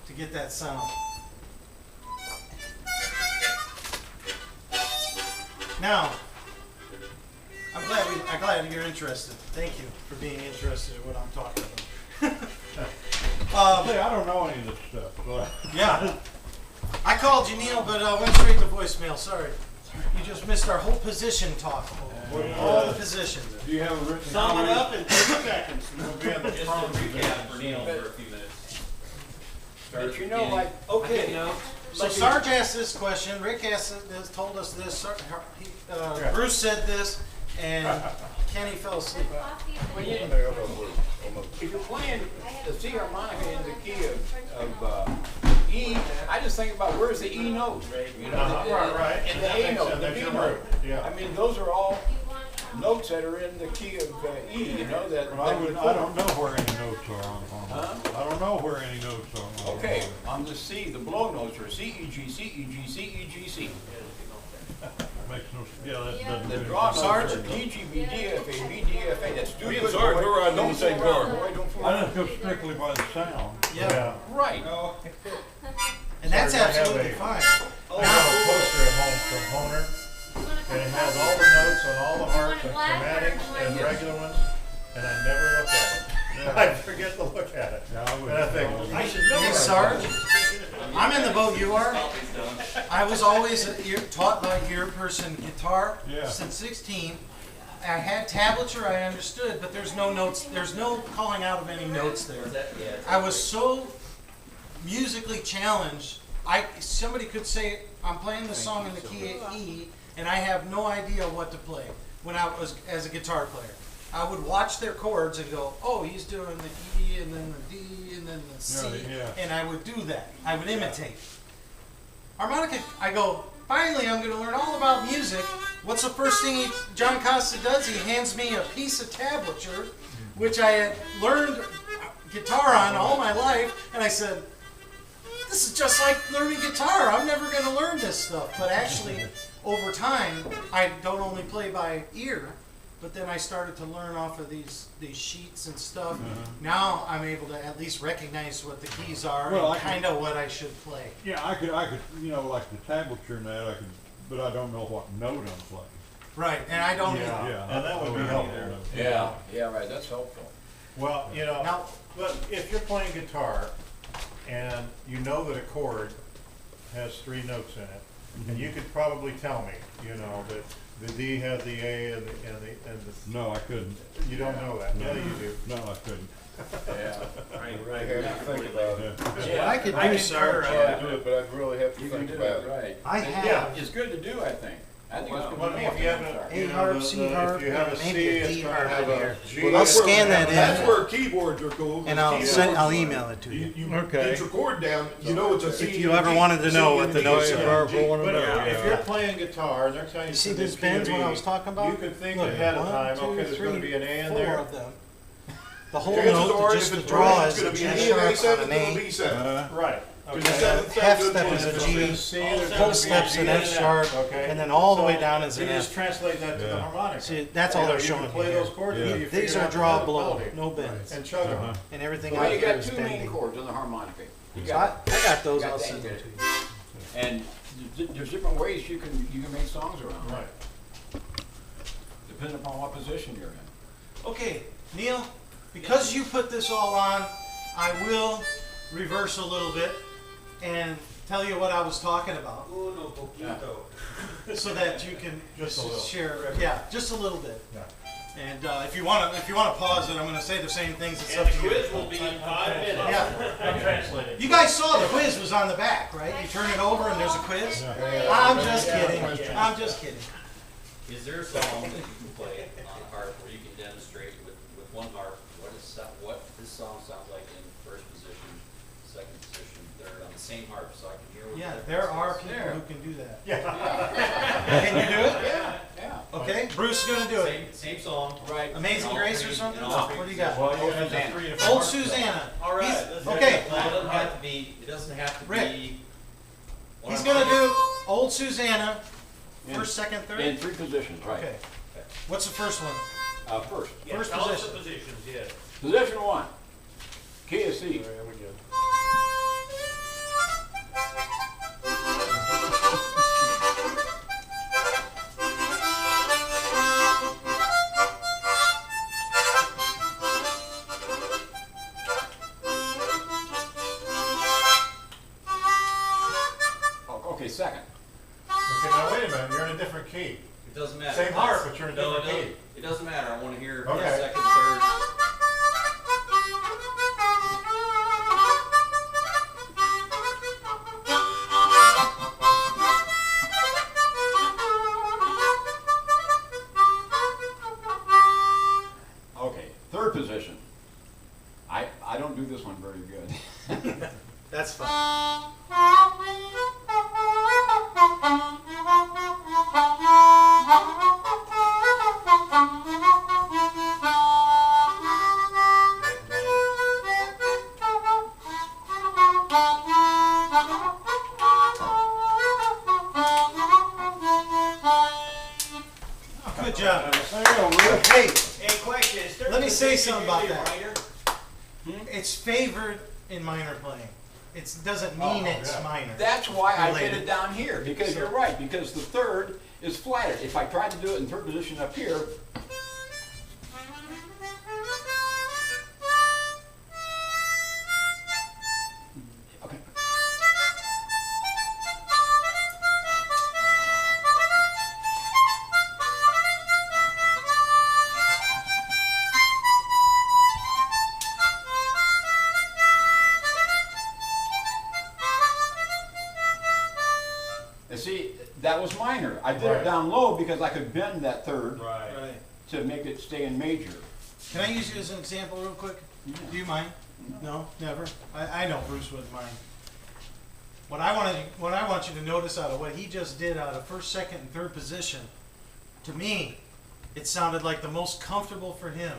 to get that sound. Now, I'm glad you're interested. Thank you for being interested in what I'm talking about. See, I don't know any of this stuff. So. Yeah. I called you, Neil, but went straight to voicemail. Sorry. You just missed our whole position talk. All the positions. Do you have a written Sum it up in 30 seconds. We'll be at the Just a front. recap for Neil for a few minutes. Start But you at know, the beginning. like, okay, So Sarge asked this question, Rick asked this, told us this, Bruce said this, and Kenny fell asleep. when you, if you're playing the C harmonica in the key of E, I just think about where's the E note, you know, Right. and the A note, the That's B your note. Yeah. I mean, those are all notes that are in the key of E, you know, that. I don't know where any notes are on the harmonica. I don't know where any notes are on the harmonica. Okay, on the C, the blow notes are C, E, G, C, E, G, C, E, G, C. Makes no, yeah, that doesn't The do draw anything. notes are D, G, B, D, F, A, B, D, F, A. That's do Me and good, Sarge, boy. we're on the same car. Boy, don't fool I just go strictly by the sound. Yeah. Right. And that's Sarge, I have absolutely a- fine. I have a poster at home from Honer, and it has all the notes on all the harps and chromatics and regular ones, and I never look at it. I forget to look at it. Yeah, I would. And I think, I should know Hey, that. Sarge, I'm in the boat you are. Coffee's done. I was always taught by ear person guitar Yeah. since 16. I had tablature, I understood, but there's no notes, there's no calling out of any notes there. Was that, yeah. I was so musically challenged. Somebody could say, I'm playing the song in the key of E, and I have no idea what to play when I was as a guitar player. I would watch their chords and go, oh, he's doing the E and then the D and then the C, Yeah. and I would do that. I would imitate. Harmonica, I go, finally I'm going to learn all about music. What's the first thing John Costa does? He hands me a piece of tablature, which I had learned guitar on all my life, and I said, this is just like learning guitar. I'm never going to learn this stuff. But actually, over time, I don't only play by ear, but then I started to learn off of these sheets and stuff. Now I'm able to at least recognize what the keys are Well, and kind of what I should play. Yeah, I could, you know, like the tablature and that, I could, but I don't know what note I'm playing. Right, and I don't either. Yeah, And that would be helpful. Yeah, yeah, right, that's helpful. Well, you know, Now- but if you're playing guitar and you know that a chord has 3 notes in it, and you could probably tell me, you know, that the D has the A and the No, I couldn't. you don't know that. Yeah, you do. No, I couldn't. Yeah. Right here, think about it. Yeah. What I could I do, can sir, Try to do it, but I'd really have to You can think do about it, it. right. I And have It's good to do, I think. I think it's Well, good I to mean, do. if you have a, A you know, harp, C harp, if you have a and C, maybe a it's D gonna harp have in a here. G. Well, I'll that's where- scan that in. That's where keyboards are cool. and I'll email it to you. You Okay. get your chord down, you know it's a C. If you ever wanted to know what the notes C, are. and G. But if you're playing guitar and they're telling you You see to these do bends what I key, was talking about? you could think Look, ahead of 1, time, 2, okay, there's gonna 3, be an A in 4 there. of them. The whole Chances note, are, just if the it's draw right, is it's a gonna be G an sharp A on seven an to a A. B seven. Right. Because Okay. the seventh Half sounds step good is a for G, the C, there's full gonna be a steps G an and F an sharp, okay? and then all the So way down is you an just F. translate that to the Yeah. harmonica. See, that's all they're You showing can me play here. those chords Yeah. and you These figure are out draw the blow, melody no bends. and chug them. And everything Well, out you there got is 2 main bending. chords on the harmonica. You So I got, got those, got I'll that send them good. to you. and there's different ways you can make songs around. Right. Depending upon what position you're in. Okay, Neil, because you put this all on, I will reverse a little bit and tell you what I was talking about, Uno poquito. so that you can Just a little. share. Yeah, just a little bit. Yeah. And if you want to pause it, I'm going to say the same things. It's And up the to you. quiz will be in 5 minutes. Yeah. I'm translating. You guys saw the quiz was on the back, right? You turn it over and there's a quiz. I'm just kidding. I'm just kidding. Is there a song that you can play on a harp where you can demonstrate with one harp what this song sounds like in first position, second position, third on the same harp, so I can hear what Yeah, the there difference are is? people who can do that. Yeah. Can you do it? Yeah, yeah. Okay, Bruce is going to do it. Same song. Right. Amazing In all Grace or three- something? in all three What do you got? Well, you have the Susanna. 3 to 4. Old Susanna. All right. He's- let's okay. Well, it doesn't have to be. It doesn't have to Rick. be. what He's I'm going to saying. do Old Susanna, In- first, second, third? In 3 positions, right. Okay. What's the first one? First. First tell us position. the positions, yes. Position 1. Key of C. There we go. second. Okay, now wait a minute, you're in a different key. It doesn't matter. Same harp, but you're in a No, different it key. doesn't. It doesn't matter. I wanna hear Okay. second, third. Okay, third position. I don't do this one very good. That's fine. Good job. There you go, Rick. Hey, Hey, question, is third Let me say position something about usually that. minor? it's favored in minor playing. It doesn't mean Oh, it's yeah. minor. That's why I did Related. it down here, because So- you're right, because the third is flatted. If I tried to do it in third position up here, okay. And see, that was minor. I did Right. it down low because I could bend that third Right. Right. to make it stay in major. Can I use you as an example real quick? Do you mind? No, never. I know Bruce wouldn't mind. What I want you to notice out of what he just did out of first, second, and third position, to me, it sounded like the most comfortable for him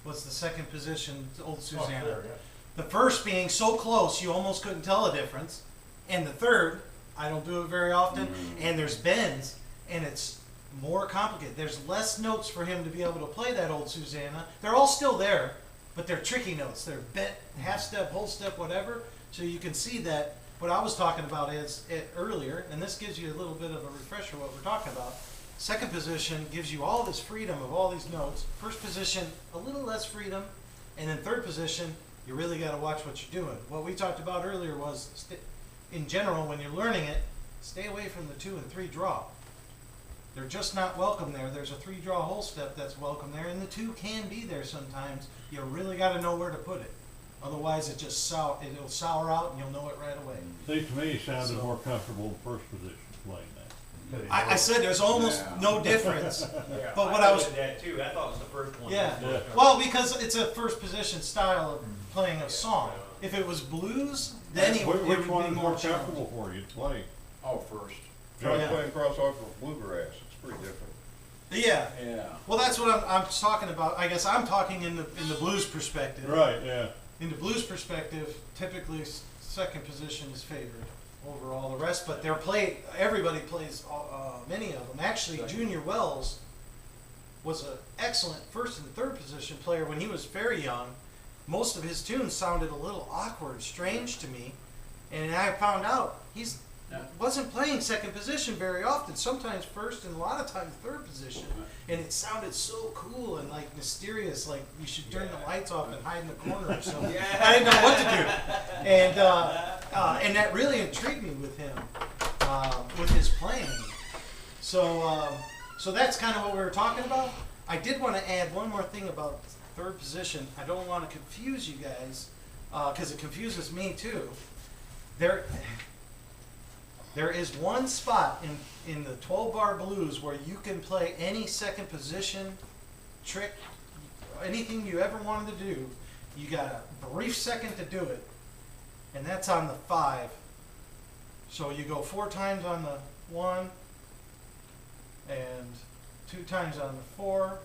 was the second position, Old Oh, Susanna. there, yeah. The first being so close you almost couldn't tell a difference, and the third, I don't do it very often, and there's bends, and it's more complicated. There's less notes for him to be able to play that Old Susanna. They're all still there, but they're tricky notes. They're bent, half step, whole step, whatever. So you can see that what I was talking about is earlier, and this gives you a little bit of a refresher what we're talking about. Second position gives you all this freedom of all these notes. First position, a little less freedom, and then third position, you really got to watch what you're doing. What we talked about earlier was, in general, when you're learning it, stay away from the 2 and 3 draw. They're just not welcome there. There's a 3 draw whole step that's welcome there, and the 2 can be there sometimes. You really got to know where to put it. Otherwise, it'll sour out, and you'll know it right away. See, to me, he sounded more comfortable in first position playing that. I said there's almost Yeah. no difference. Yeah, But what I was- did that too, I thought it was the first one. Yeah. Yeah. Well, because it's a first position style of playing a song. If it was blues, then it would Which be one is more more challenging. comfortable for you to play? Oh, first. Try Yeah. playing cross harp with bluegrass, it's pretty different. Yeah. Yeah. Well, that's what I'm talking about. I guess I'm talking in the blues perspective. Right, yeah. In the blues perspective, typically second position is favored over all the rest, but everybody plays many of them. Actually, Junior Wells was an excellent first and third position player when he was very young. Most of his tunes sounded a little awkward, strange to me, and I found out he wasn't playing second position very often. Sometimes first, and a lot of times third position, and it sounded so cool and like mysterious, like you should turn the lights off and hide in the corner or something. I didn't know what to do, and that really intrigued me with him, with his playing. So that's kind of what we were talking about. I did want to add one more thing about third position. I don't want to confuse you guys, because it confuses me too. There is one spot in the 12-bar blues where you can play any second position trick, anything you ever wanted to do. You got a brief second to do it, and that's on the 5. So you go 4 times on the 1, and 2 times on the 4,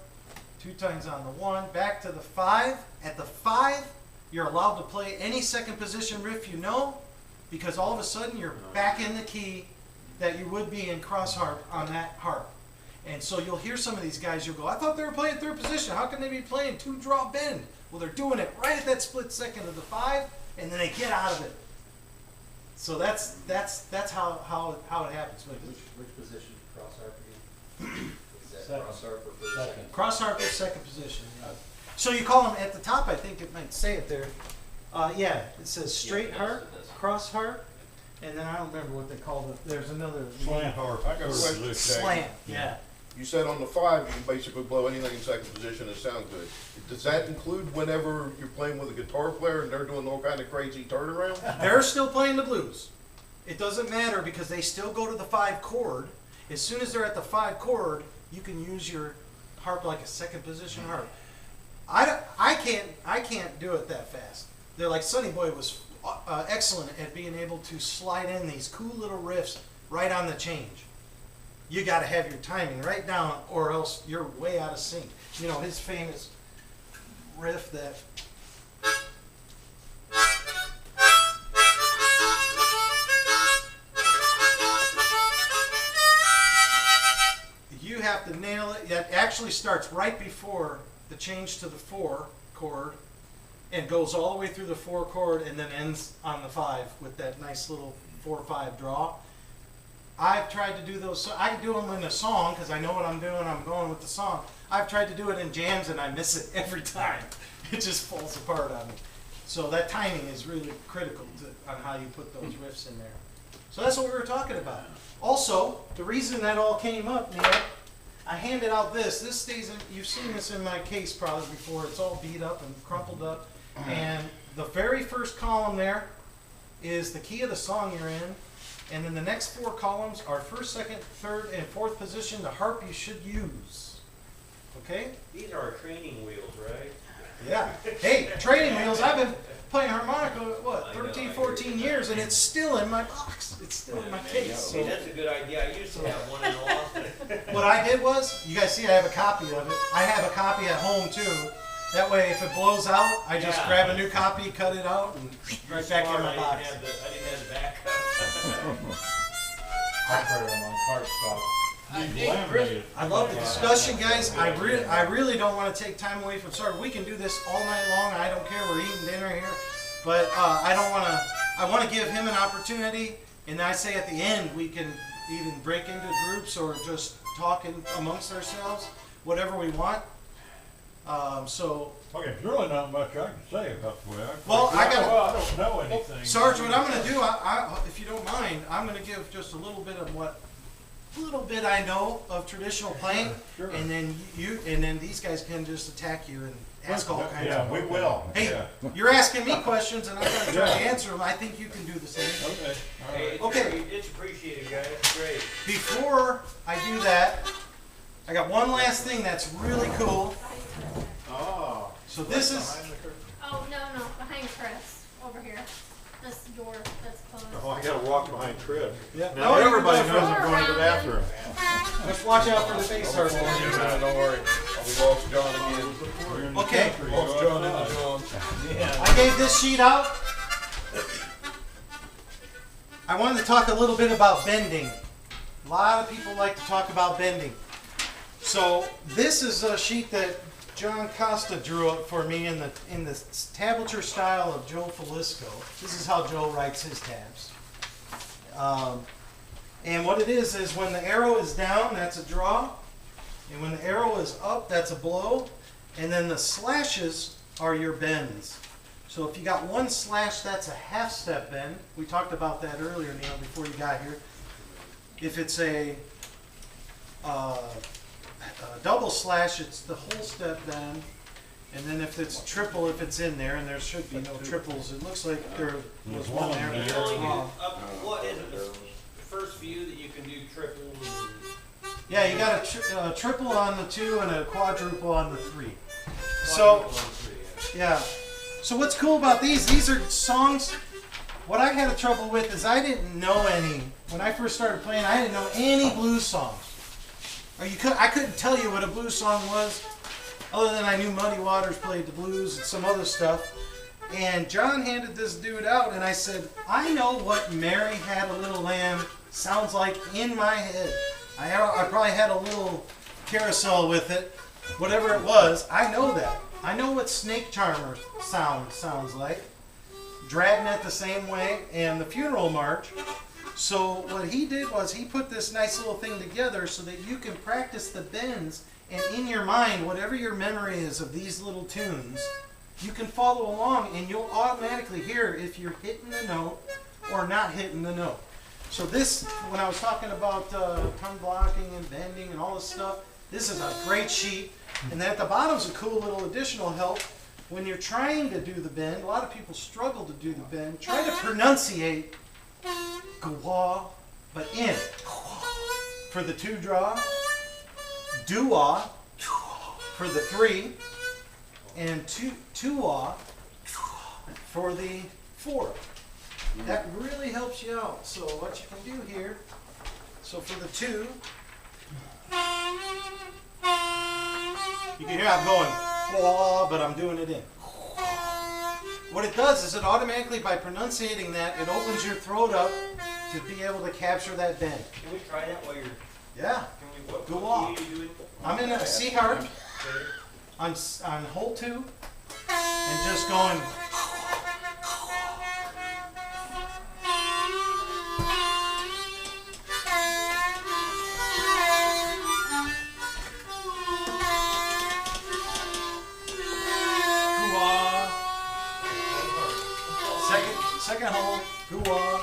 2 times on the 1, back to the 5. At the 5, you're allowed to play any second position riff you know, because all of a sudden you're back in the key that you would be in cross harp on that harp. And so you'll hear some of these guys, you'll go, I thought they were playing third position. How can they be playing 2 draw bend? Well, they're doing it right at that split second of the 5, and then they get out of it. So that's how it happens. Which position cross harp again? Is that Second. cross harp or first? Second. Cross harp is second position. Yeah. So you call them at the top, I think it might say it there. Yeah, it says straight yes, harp, it does. cross harp, and then I don't remember what they called it. There's another Slant harp. I got a question. Position. slant. Yeah. You said on the 5, you can basically blow anything in second position and sound good. Does that include whenever you're playing with a guitar player and they're doing all kind of crazy turnaround? They're still playing the blues. It doesn't matter because they still go to the 5 chord. As soon as they're at the 5 chord, you can use your harp like a second position harp. I can't do it that fast. They're like Sonny Boy was excellent at being able to slide in these cool little riffs right on the change. You got to have your timing right down, or else you're way out of sync. You know his famous riff that. You have to nail it. It actually starts right before the change to the 4 chord and goes all the way through the 4 chord and then ends on the 5 with that nice little 4/5 draw. I've tried to do those. So I can do them in a song because I know what I'm doing. I'm going with the song. I've tried to do it in jams and I miss it every time. It just falls apart on me. So that timing is really critical on how you put those riffs in there. So that's what we were talking about. Also, the reason that all came up, Neil, I handed out this. This stays in, you've seen this in my case probably before. It's all beat up and crumpled up. And the very first column there is the key of the song you're in. And then the next 4 columns are first, second, third, and fourth position, the harp you should use. Okay? These are our training wheels, right? Yeah. Hey, training wheels. I've been playing harmonica, what, 13, 14 years, and it's still in my box. It's still in my case. Hey, So that's a good idea. I used to have one in the office. what I did was, you guys see I have a copy of it. I have a copy at home too. That way, if it blows out, I just Yeah. grab a new copy, cut it out, and right back in my box. I didn't have the backup. I've heard them on cardstock. These laminated. I love the discussion, guys. I really don't want to take time away from Sarge. We can do this all night long. I don't care. We're eating dinner here, but I don't want to. I want to give him an opportunity, and I say at the end we can even break into groups or just talk amongst ourselves, whatever we want. So, Okay, there's really not much I can say about the way I play. Well, I gotta- I don't know anything. Sarge, what I'm going to do, if you don't mind, I'm going to give just a little bit of what little bit I know of traditional playing, Sure. and then these guys can just attack you and ask all kinds Yeah, of. we will. Hey, Yeah. you're asking me questions, and I'm going to try to answer them. I think you can do the same. Okay, all Hey, right. it's Okay. It's appreciated, guys. It's great. Before I do that, I got one last thing that's really cool. Oh. So this is. Oh, no, behind Chris, over here. This door that's closed. Oh, I gotta walk behind Trish. Yeah. Now No, you everybody can go knows I'm going to the bathroom. Just watch out for the face, Sarge. Don't worry. We lost John again. We're in the Okay. country, Lost go John in the outside. John. I gave this sheet out. I wanted to talk a little bit about bending. A lot of people like to talk about bending. So this is a sheet that John Costa drew up for me in the tablature style of Joe Falisco. This is how Joe writes his tabs. And what it is when the arrow is down, that's a draw. And when the arrow is up, that's a blow. And then the slashes are your bends. So if you got one slash, that's a half step bend. We talked about that earlier, Neil, before you got here. If it's a double slash, it's the whole step bend. And then if it's triple, if it's in there, and there should be no triples, it looks like there was one there, but You there's only do wrong. up, what is it, the first few that you can do triples? Yeah, you got a triple on the 2 and a quadruple on the 3. So, yeah. So what's cool about these are songs. What I had trouble with is I didn't know any. When I first started playing, I didn't know any blues songs. I couldn't tell you what a blues song was, other than I knew Muddy Waters played the blues and some other stuff. And John handed this dude out, and I said, I know what Mary Had a Little Lamb sounds like in my head. I probably had a little carousel with it, whatever it was. I know that. I know what Snake Charmer sounds like. Dragnet the same way, and the Funeral March. So what he did was he put this nice little thing together so that you can practice the bends, and in your mind, whatever your memory is of these little tunes, you can follow along and you'll automatically hear if you're hitting the note or not hitting the note. So this, when I was talking about tongue blocking and bending and all this stuff, this is a great sheet. And then at the bottom's a cool little additional help. When you're trying to do the bend, a lot of people struggle to do the bend. Try to pronunciate gwa, but in. For the 2 draw, dua for the 3, and tua for the 4. That really helps you out. So what you can do here, so for the 2, you can hear I'm going, blah, but I'm doing it in. What it does is it automatically, by pronunciating that, it opens your throat up to be able to capture that bend. Can we try that while you're, Yeah. can we, what Go key on. are you doing? I'm in a C harp on hole 2 and just going. Second hole, goo-wah.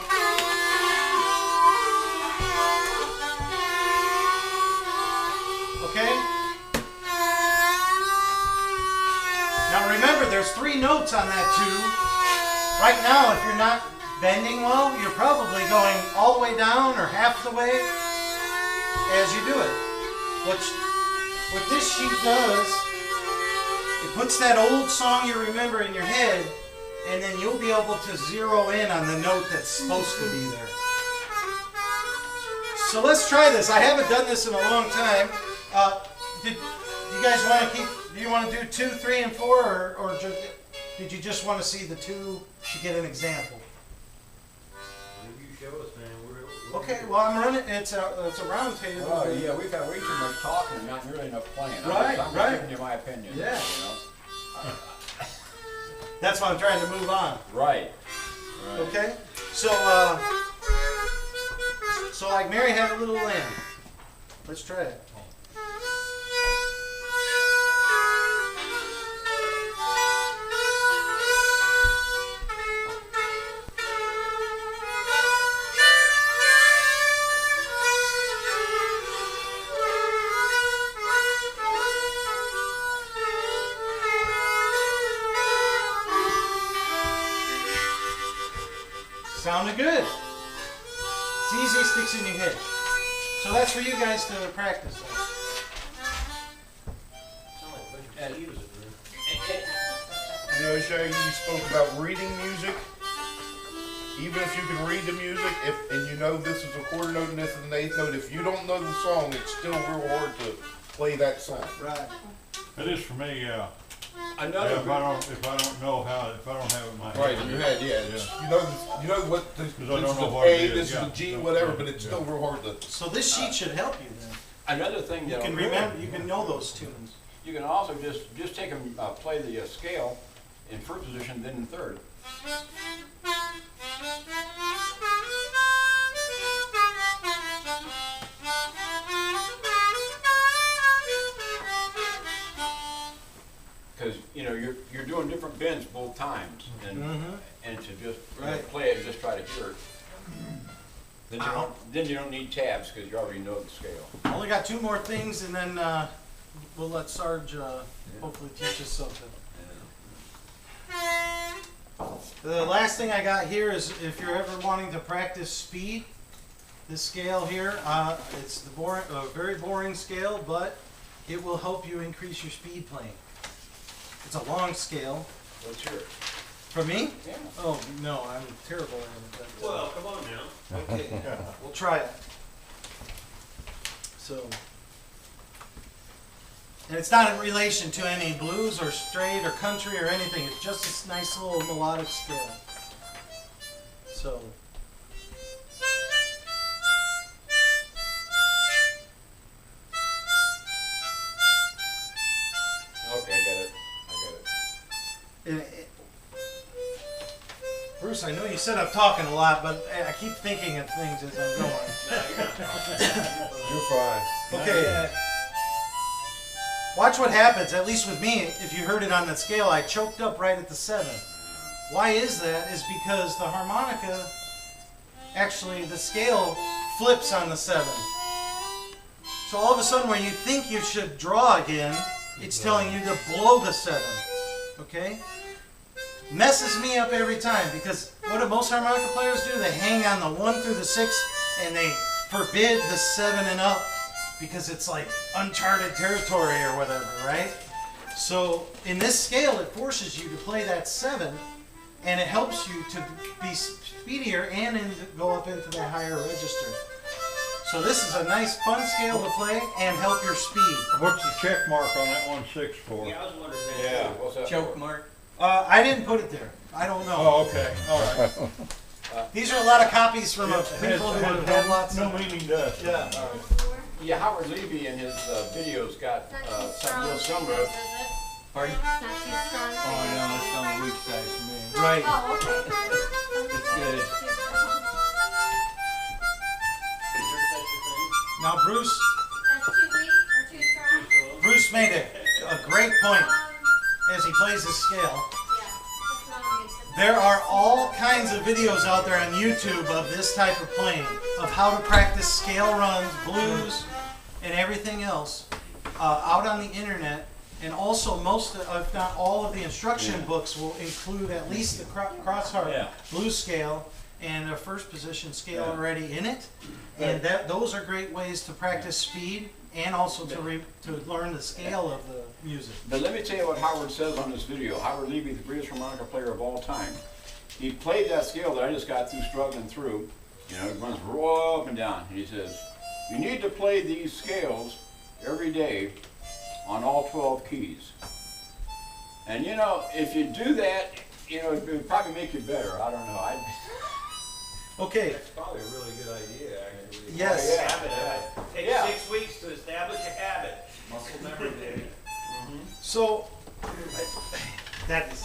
Okay? Now remember, there's 3 notes on that 2. Right now, if you're not bending well, you're probably going all the way down or half the way as you do it. What this sheet does, it puts that old song you remember in your head, and then you'll be able to zero in on the note that's supposed to be there. So let's try this. I haven't done this in a long time. Did you guys want to keep? Do you want to do 2, 3, and 4, or did you just want to see the 2 to get an example? You show us, man. We're Okay. Well, I'm running. It's a round table. Oh, yeah, we've had way too much talking and not nearly enough playing. Right, I'm right. giving you my opinion. Yeah. You know? That's why I'm trying to move on. Right. Okay. So like Mary had a little lamb. Let's try it. Sounded good. It's easy, sticks in your head. So that's for you guys to practice. sound like a bunch of mosquitoes in there. You know, Shaggy, you spoke about reading music. Even if you can read the music, and you know this is a quarter note and this is an eighth note, if you don't know the song, it's still real hard to play that song. Right. It is for me, yeah. Another. If I don't know how, if I don't have it in my head. Right, in your head, yeah. You know what this, I this don't is know a what it A, is, this yeah. is a G, Yeah. whatever, but it's Yeah. still real hard to. So this sheet should help you then. Another thing You that can remember, you can know those tunes. You can also just take them, play the scale in first position, then in third. Because you know you're doing different bends both times, and to just Right. play it and just try to hear it. Then you don't need tabs because you already know the scale. I only got 2 more things, and then we'll let Sarge hopefully teach us something. The last thing I got here is if you're ever wanting to practice speed, this scale here, it's the very boring scale, but it will help you increase your speed playing. It's a long scale. Let's hear it. For me? Yeah. Oh, no, I'm terrible at it. But, Well, come on now. okay, we'll try it. So, and it's not in relation to any blues or straight or country or anything. It's just this nice little melodic scale. So. Okay, I got it. Bruce, I know you said I'm talking a lot, but I keep thinking of things as I'm going. You're fine. Okay. Watch what happens, at least with me. If you heard it on that scale, I choked up right at the 7. Why is that? Is because the harmonica actually the scale flips on the 7. So all of a sudden when you think you should draw again, it's telling you to blow the 7. Okay? Messes me up every time because what do most harmonica players do? They hang on the 1 through the 6 and they forbid the 7 and up because it's like uncharted territory or whatever, right? So in this scale, it forces you to play that 7 and it helps you to be speedier and go up into that higher register. So this is a nice fun scale to play and help your speed. What's the check mark on that 1/6 for? Yeah, I was wondering that. Yeah, what's that? Choke mark. I didn't put it there. I don't know. Oh, okay, all right. These are a lot of copies from people who have had lots No of... meaning to us. Yeah. Yeah, Howard Levy in his videos got something real similar. Pardon? Not too strong. Oh, no, it's on the weak side for me. Right. Oh, okay. It's good. Now Bruce That's too weak or too strong? Bruce made a great point as he plays his scale. Yeah. This mom makes it. There are all kinds of videos out there on YouTube of this type of playing, of how to practice scale runs, blues, and everything else out on the internet. And also most, if not all of the instruction books will include at least the crossheart blues scale and a first position scale already in it. And those are great ways to practice speed and also to learn the scale of the music. But let me tell you what Howard says on this video. Howard Levy, the greatest harmonica player of all time. He played that scale that I just got through struggling through. You know, it runs raw up and down. And he says, you need to play these scales every day on all 12 keys. And you know, if you do that, you know, it would probably make you better. I don't know. Okay, That's probably a really good idea, actually. yes. Take Yeah. 6 weeks to establish a habit. Muscle memory, baby. So, that is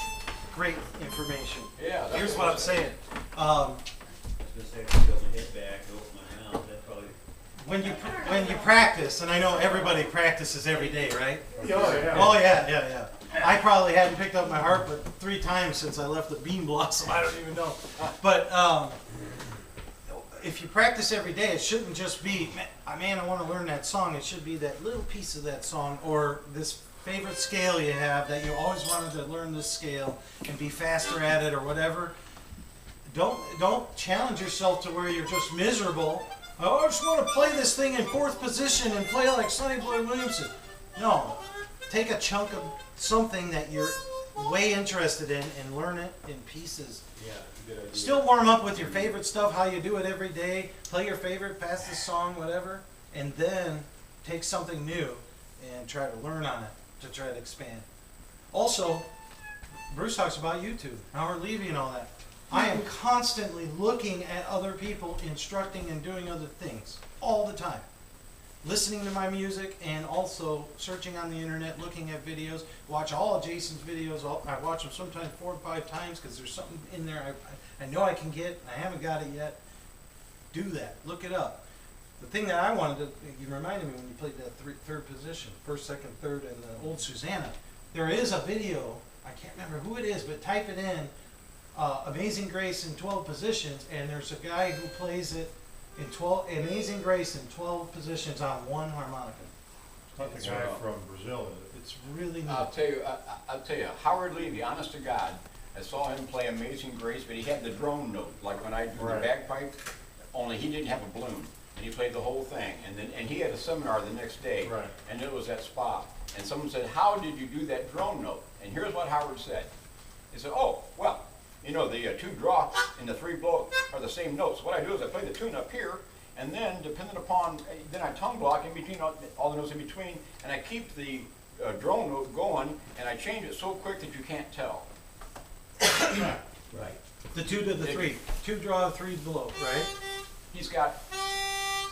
great information. Yeah. that's Here's what I'm saying. I was gonna say, if I tilt my head back, open my mouth, that probably. When you practice, and I know everybody practices every day, right? Oh, yeah. Oh yeah. I probably hadn't picked up my harp but 3 times since I left the Bean Blossom. I don't even know. But if you practice every day, it shouldn't just be, man, I want to learn that song. It should be that little piece of that song or this favorite scale you have that you always wanted to learn this scale and be faster at it or whatever. Don't challenge yourself to where you're just miserable. Oh, I just want to play this thing in 4th position and play like Sonny Boy Williamson. No, take a chunk of something that you're way interested in and learn it in pieces. Yeah, good idea. Still warm up with your favorite stuff, how you do it every day. Play your favorite fastest song, whatever, and then take something new and try to learn on it to try to expand. Also, Bruce talks about YouTube, Howard Levy and all that. I am constantly looking at other people instructing and doing other things all the time. Listening to my music and also searching on the internet, looking at videos. Watch all of Jason's videos. I watch them sometimes 4 or 5 times because there's something in there I know I can get. I haven't got it yet. Do that. Look it up. The thing that I wanted to, you reminded me when you played that 3rd position, 1st, 2nd, 3rd, and the old Susanna. There is a video, I can't remember who it is, but type it in, Amazing Grace in 12 positions, and there's a guy who plays it in 12, Amazing Grace in 12 positions on 1 harmonica. Not the guy from Brazil, is it? It's really neat. I'll tell you, Howard Levy, honest to God, I saw him play Amazing Grace, but he had the drone note, like when I do the Right. bagpipe, only he didn't have a balloon. And he played the whole thing. And he had a seminar the next day, Right. and it was at Spa. And someone said, how did you do that drone note? And here's what Howard said. He said, oh, well, you know, the 2 draw and the 3 blow are the same notes. What I do is I play the tune up here, and then depending upon, then I tongue block in between, all the notes in between, and I keep the drone note going, and I change it so quick that you can't tell. Right. The 2 to the 3. 2 draw, 3 blow, right? He's got,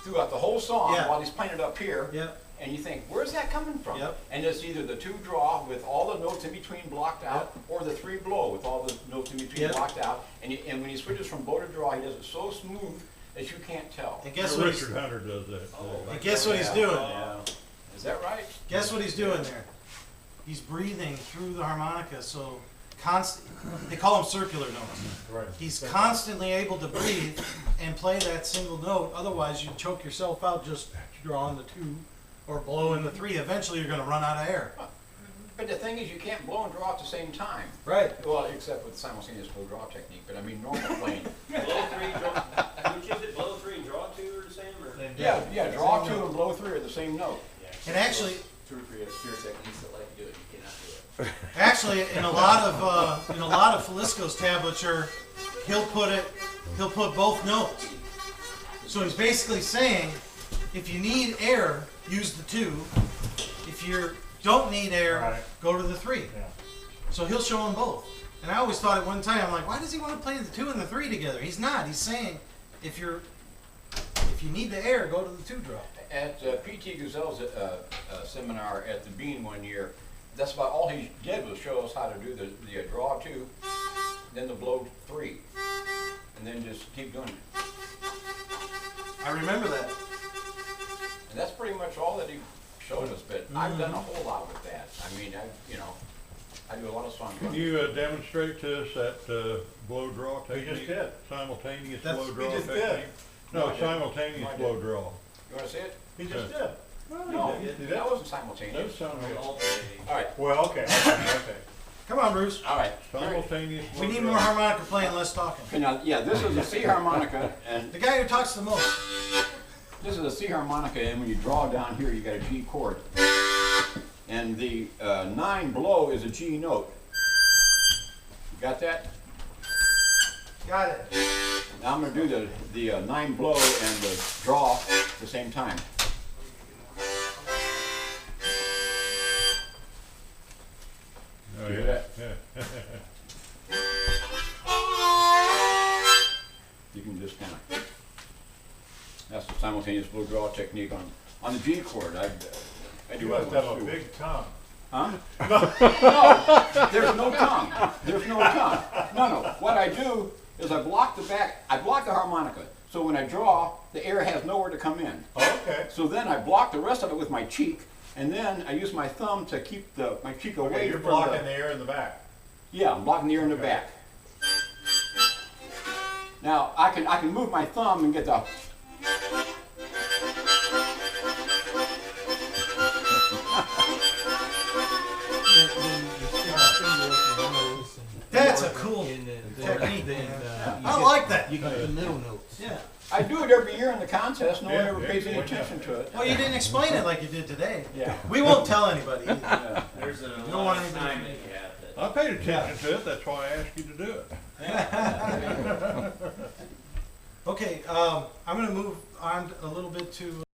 throughout the whole song, Yeah. while he's playing it up here, Yep. and you think, where's that coming from? Yep. And it's either the 2 draw with all the notes in between blocked out, or the 3 blow with all the notes in between Yep. blocked out. And when he switches from blow to draw, he does it so smooth that you can't tell. And guess what? Richard Hunter does that. And guess what he's doing? Yeah. Is that right? Guess what he's doing there? He's breathing through the harmonica, so they call them circular notes. Right. He's constantly able to breathe and play that single note. Otherwise, you choke yourself out just drawing the 2 or blowing the 3. Eventually, you're going to run out of air. But the thing is, you can't blow and draw at the same time. Right. Well, except with simultaneous blow draw technique, but I mean normal playing. Blow 3, draw, which is it, blow 3 and draw 2 are the same, or? Yeah, draw 2 and blow 3 are the same note. And actually, 2 or 3 obscure techniques that like to do it, you cannot do it. actually, in a lot of Felisko's tablature, he'll put both notes. So he's basically saying, if you need air, use the 2. If you don't need air, Right. go to the 3. Yeah. So he'll show them both. And I always thought at one time, I'm like, why does he want to play the 2 and the 3 together? He's not. He's saying, if you need the air, go to the 2 draw. At P.T. Gazelle's seminar at the Bean one year, that's about all he did was show us how to do the draw 2, then the blow 3, and then just keep doing it. I remember that. And that's pretty much all that he showed us, but I've done a whole lot with that. I mean, I do a lot of songs. Can you demonstrate to us that blow draw We technique? just did. Simultaneous That's- blow we draw just technique? did. No, No, I didn't. simultaneous No, I blow didn't. draw. You want to see it? He just Yeah. did. No, did. that wasn't That simultaneous. sounds We're like alternating. All right, Well, okay, okay. Come on, Bruce. all right. simultaneous blow We need draw. more harmonica playing, less talking. Okay, now, yeah, this is a C harmonica, and The guy who talks the most. this is a C harmonica, and when you draw down here, you got a G chord. And the 9 blow is a G note. You got that? Got it. Now I'm going to do the 9 blow and the draw at the same time. Oh, You yeah. hear that? Yeah. You can just kind of, that's the simultaneous blow draw technique on the G chord. I do You that must have one a too. big tongue. Huh? No, there's no tongue. There's no tongue. No. What I do is I block the harmonica. So when I draw, the air has nowhere to come in. Oh, okay. So then I block the rest of it with my cheek, and then I use my thumb to keep my cheek away Okay, you're from blocking the air in the back. Yeah, I'm blocking the air in the Okay. back. Now I can move my thumb and get the. That's a cool technique. I like that. You got the middle notes. Yeah. I do it every year in the contest. No one Yeah, ever yeah, pays any yeah. attention to it. Well, you didn't explain it like you did today. Yeah. We won't tell anybody. either. Yeah. There's a don't lot want of anybody time to- that you have that. I paid attention to it, that's why I asked you to do it. Okay, I'm going to move on a little bit to